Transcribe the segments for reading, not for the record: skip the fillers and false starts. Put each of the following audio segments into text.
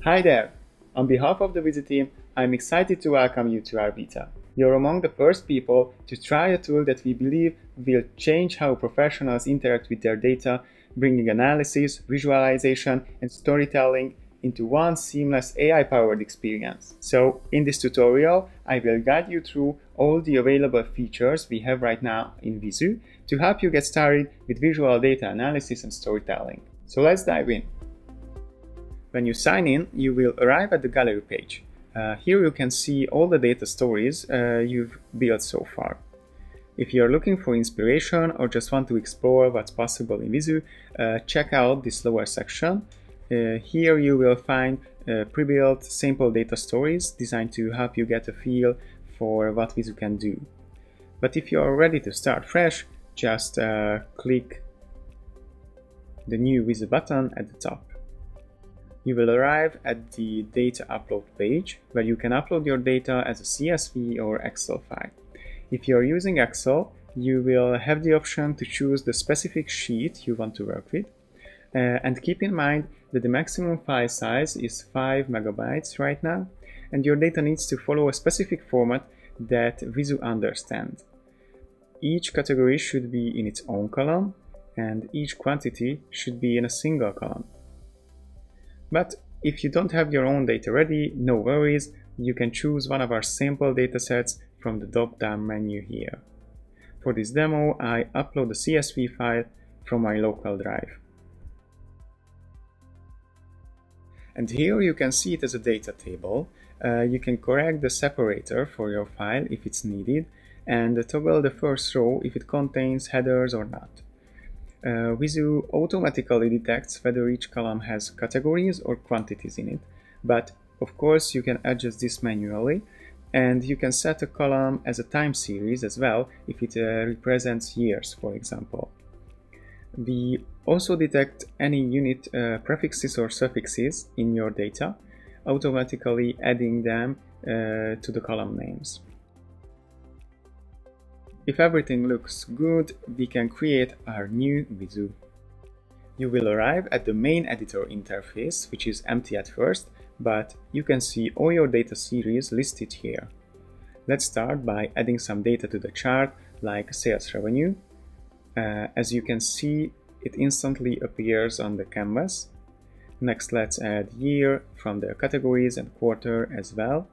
Hi there! On behalf of the Vizzu team, I'm excited to welcome you to our beta. You're among the first people to try a tool that we believe will change how professionals interact with their data, bringing analysis, visualization, and storytelling into one seamless AI-powered experience. So, in this tutorial, I will guide you through all the available features we have right now in Vizzu to help you get started with visual data analysis and storytelling. So let's dive in. When you sign in, you will arrive at the gallery page. Here you can see all the data stories you've built so far. If you're looking for inspiration or just want to explore what's possible in Vizzu, check out this lower section. Here you will find pre-built sample data stories designed to help you get a feel for what Vizzu can do. But if you're ready to start fresh, just click the new Vizzu button at the top. You will arrive at the Data Upload page, where you can upload your data as a CSV or Excel file. If you are using Excel, you will have the option to choose the specific sheet you want to work with. And keep in mind that the maximum file size is 5 megabytes right now, and your data needs to follow a specific format that Vizzu understands. Each category should be in its own column, and each quantity should be in a single column. But if you don't have your own data ready, no worries, you can choose one of our sample datasets from the drop-down menu here. For this demo, I upload a CSV file from my local drive. And here you can see it as a data table. You can correct the separator for your file if it's needed, and toggle the first row if it contains headers or not. Vizzu automatically detects whether each column has categories or quantities in it, but of course you can adjust this manually, and you can set a column as a time series as well if it represents years, for example. We also detect any unit prefixes or suffixes in your data, automatically adding them to the column names. If everything looks good, we can create our new Vizzu. You will arrive at the main editor interface, which is empty at first, but you can see all your data series listed here. Let's start by adding some data to the chart, like sales revenue. As you can see, it instantly appears on the canvas. Next, let's add year from the categories and quarter as well.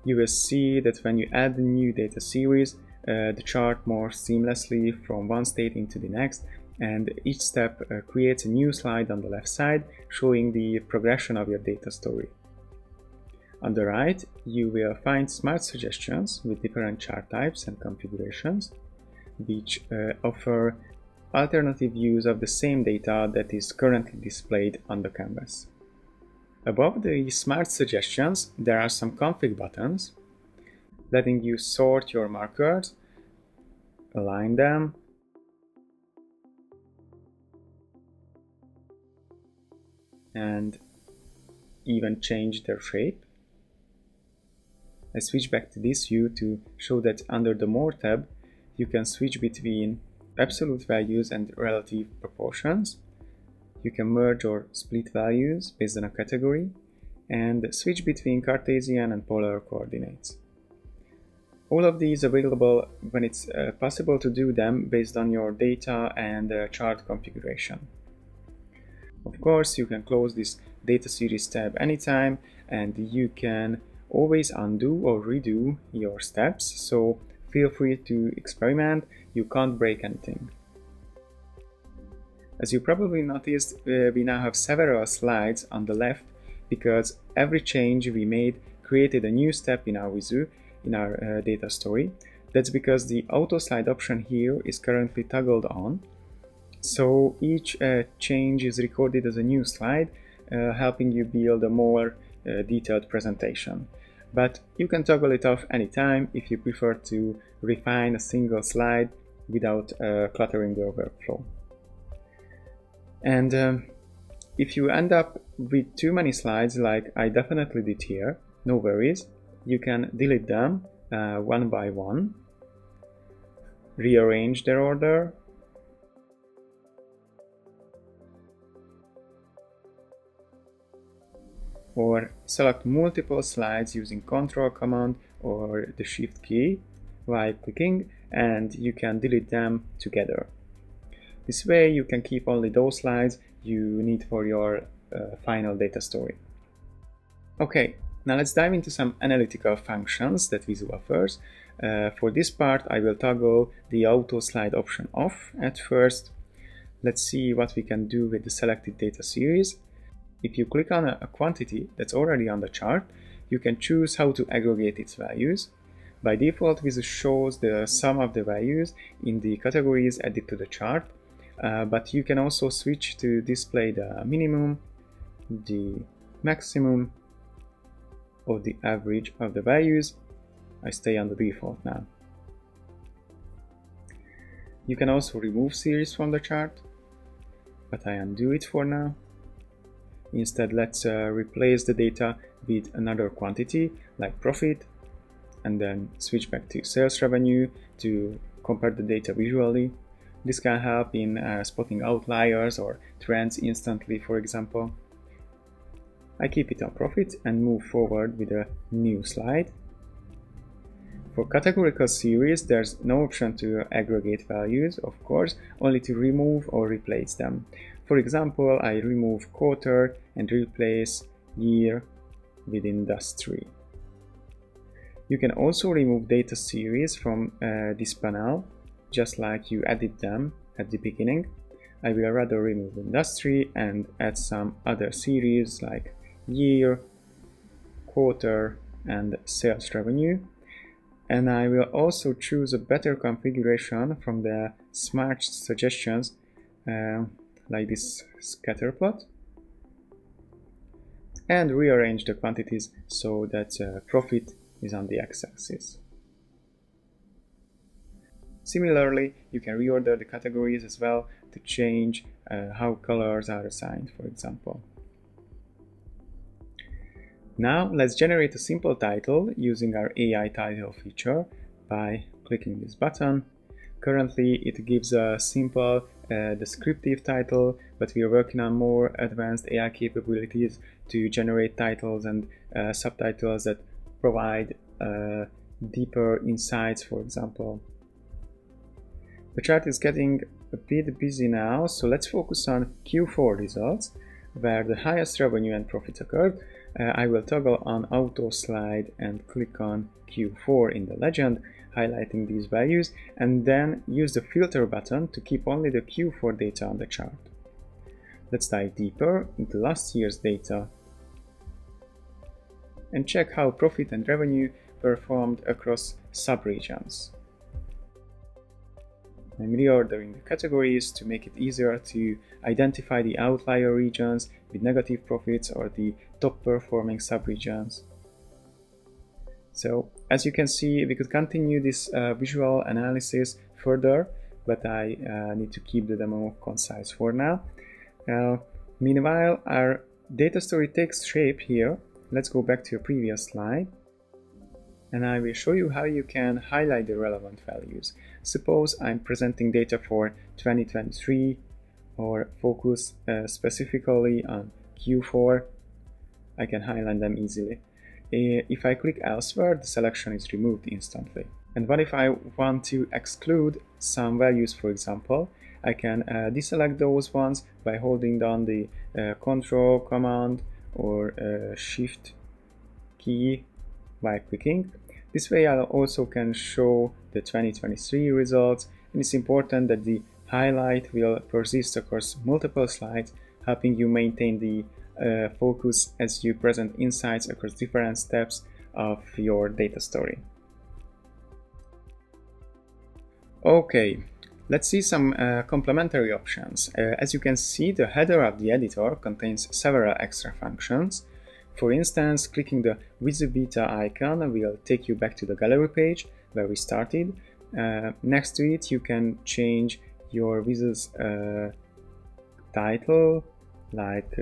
You will see that when you add the new data series, the chart moves seamlessly from one state into the next, and each step creates a new slide on the left side showing the progression of your data story. On the right, you will find smart suggestions with different chart types and configurations, which offer alternative views of the same data that is currently displayed on the canvas. Above the smart suggestions, there are some config buttons, letting you sort your markers, align them, and even change their shape. I switch back to this view to show that under the More tab, you can switch between absolute values and relative proportions. You can merge or split values based on a category, and switch between Cartesian and polar coordinates. All of these available when it's possible to do them based on your data and chart configuration. Of course, you can close this data series tab anytime, and you can always undo or redo your steps, so feel free to experiment, you can't break anything. As you probably noticed, we now have several slides on the left because every change we made created a new step in our Vizzu, in our data story. That's because the auto slide option here is currently toggled on. So each change is recorded as a new slide, helping you build a more detailed presentation. But you can toggle it off anytime if you prefer to refine a single slide without cluttering the workflow. And if you end up with too many slides, like I definitely did here, no worries. You can delete them one by one, rearrange their order, or select multiple slides using Ctrl command or the Shift key while clicking, and you can delete them together. This way you can keep only those slides you need for your final data story. Okay, now let's dive into some analytical functions that Vizzu offers. For this part, I will toggle the auto slide option off at first. Let's see what we can do with the selected data series. If you click on a quantity that's already on the chart, you can choose how to aggregate its values. By default, Vizzu shows the sum of the values in the categories added to the chart, but you can also switch to display the minimum, the maximum, or the average of the values. I stay on the default now. You can also remove series from the chart, but I undo it for now. Instead, let's replace the data with another quantity like profit, and then switch back to sales revenue to compare the data visually. This can help in spotting outliers or trends instantly, for example. I keep it on profit and move forward with a new slide. For categorical series, there's no option to aggregate values, of course, only to remove or replace them. For example, I remove quarter and replace year with industry. You can also remove data series from this panel, just like you added them at the beginning. I will rather remove industry and add some other series like year, quarter, and sales revenue. And I will also choose a better configuration from the smart suggestions, like this scatter plot, and rearrange the quantities so that profit is on the x-axis. Similarly, you can reorder the categories as well to change how colors are assigned, for example. Now let's generate a simple title using our AI title feature by clicking this button. Currently it gives a simple descriptive title, but we are working on more advanced AI capabilities to generate titles and subtitles that provide deeper insights, for example. The chart is getting a bit busy now, so let's focus on Q4 results, where the highest revenue and profits occurred. I will toggle on auto slide and click on Q4 in the legend, highlighting these values, and then use the filter button to keep only the Q4 data on the chart. Let's dive deeper into last year's data and check how profit and revenue performed across subregions. I'm reordering the categories to make it easier to identify the outlier regions with negative profits or the top performing subregions. So as you can see, we could continue this visual analysis further, but I need to keep the demo concise for now. Meanwhile, our data story takes shape here. Let's go back to a previous slide, and I will show you how you can highlight the relevant values. Suppose I'm presenting data for 2023 or focus specifically on Q4. I can highlight them easily. If I click elsewhere, the selection is removed instantly. And what if I want to exclude some values, for example? I can deselect those ones by holding down the Control command or Shift key by clicking. This way I also can show the 2023 results, and it's important that the highlight will persist across multiple slides, helping you maintain the focus as you present insights across different steps of your data story. Okay, let's see some complementary options. As you can see, the header of the editor contains several extra functions. For instance, clicking the Vizzu Beta icon will take you back to the gallery page where we started. Next to it, you can change your Vizzu's title, like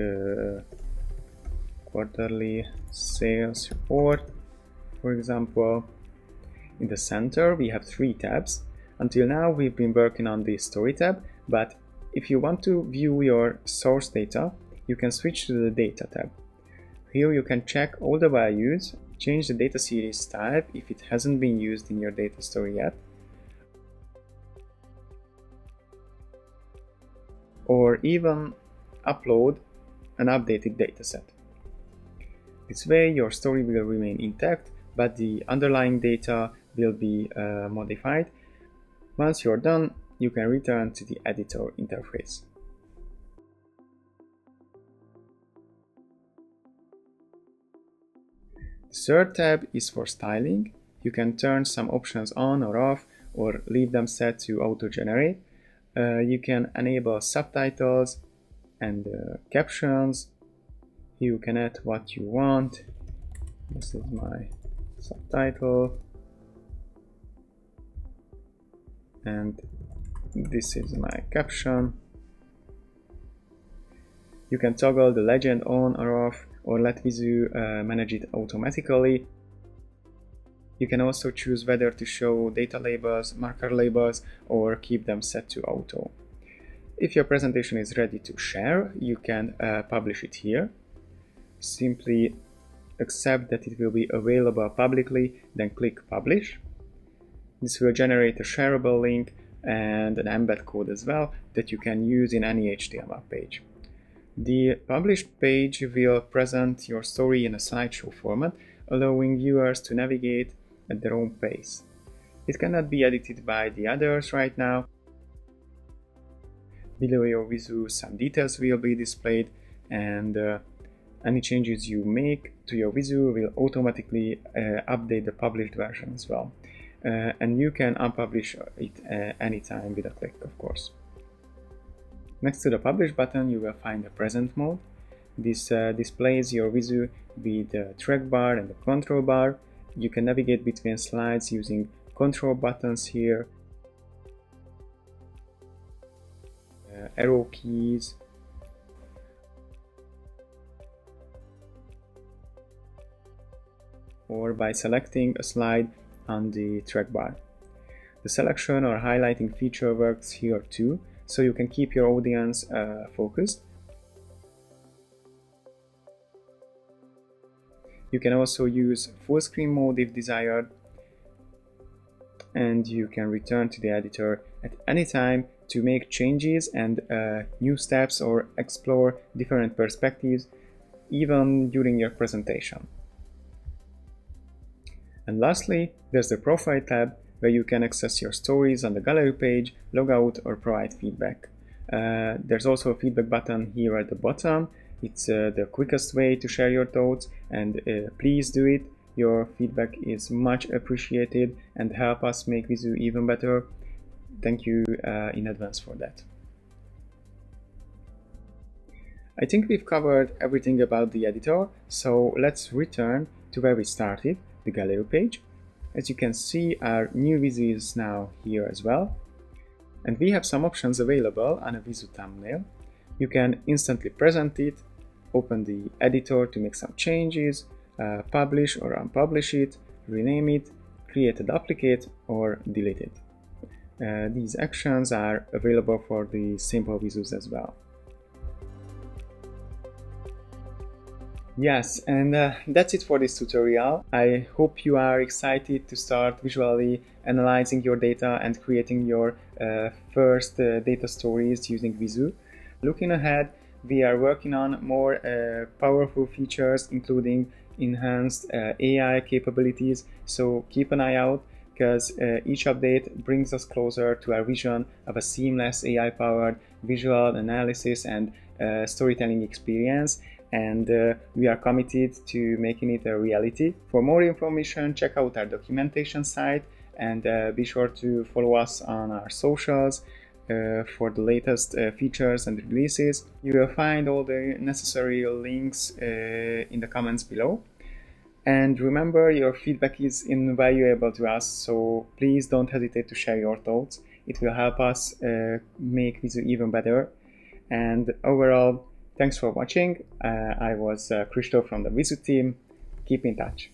quarterly sales report, for example. In the center, we have 3 tabs. Until now, we've been working on the story tab, but if you want to view your source data, you can switch to the data tab. Here you can check all the values, change the data series type if it hasn't been used in your data story yet, or even upload an updated dataset. This way your story will remain intact, but the underlying data will be modified. Once you're done, you can return to the editor interface. The third tab is for styling. You can turn some options on or off, or leave them set to auto-generate. You can enable subtitles and captions. You can add what you want. This is my subtitle, and this is my caption. You can toggle the legend on or off, or let Vizzu manage it automatically. You can also choose whether to show data labels, marker labels, or keep them set to auto. If your presentation is ready to share, you can publish it here. Simply accept that it will be available publicly, then click Publish. This will generate a shareable link and an embed code as well that you can use in any HTML page. The published page will present your story in a slideshow format, allowing viewers to navigate at their own pace. It cannot be edited by the others right now. Below your Vizzu, some details will be displayed, and any changes you make to your Vizzu will automatically update the published version as well. And you can unpublish it anytime with a click, of course. Next to the Publish button, you will find the Present mode. This displays your Vizzu with the track bar and the control bar. You can navigate between slides using control buttons here, arrow keys, or by selecting a slide on the track bar. The selection or highlighting feature works here too, so you can keep your audience focused. You can also use full screen mode if desired, and you can return to the editor at any time to make changes and new steps, or explore different perspectives even during your presentation. And lastly, there's the Profile tab, where you can access your stories on the gallery page, log out, or provide feedback. There's also a feedback button here at the bottom. It's the quickest way to share your thoughts, and please do it. Your feedback is much appreciated and help us make Vizzu even better. Thank you in advance for that. I think we've covered everything about the editor, so let's return to where we started, the gallery page. As you can see, our new Vizzu is now here as well. And we have some options available on a Vizzu thumbnail. You can instantly present it, open the editor to make some changes, publish or unpublish it, rename it, create a duplicate, or delete it. These actions are available for the simple Vizzus as well. Yes, and that's it for this tutorial. I hope you are excited to start visually analyzing your data and creating your first data stories using Vizzu. Looking ahead, we are working on more powerful features, including enhanced AI capabilities, so keep an eye out, because each update brings us closer to our vision of a seamless AI-powered visual analysis and storytelling experience. And we are committed to making it a reality. For more information, check out our documentation site, and be sure to follow us on our socials for the latest features and releases. You will find all the necessary links in the comments below. And remember, your feedback is invaluable to us, so please don't hesitate to share your thoughts. It will help us make Vizzu even better. And overall, thanks for watching. I was Christoph from the Vizzu team. Keep in touch.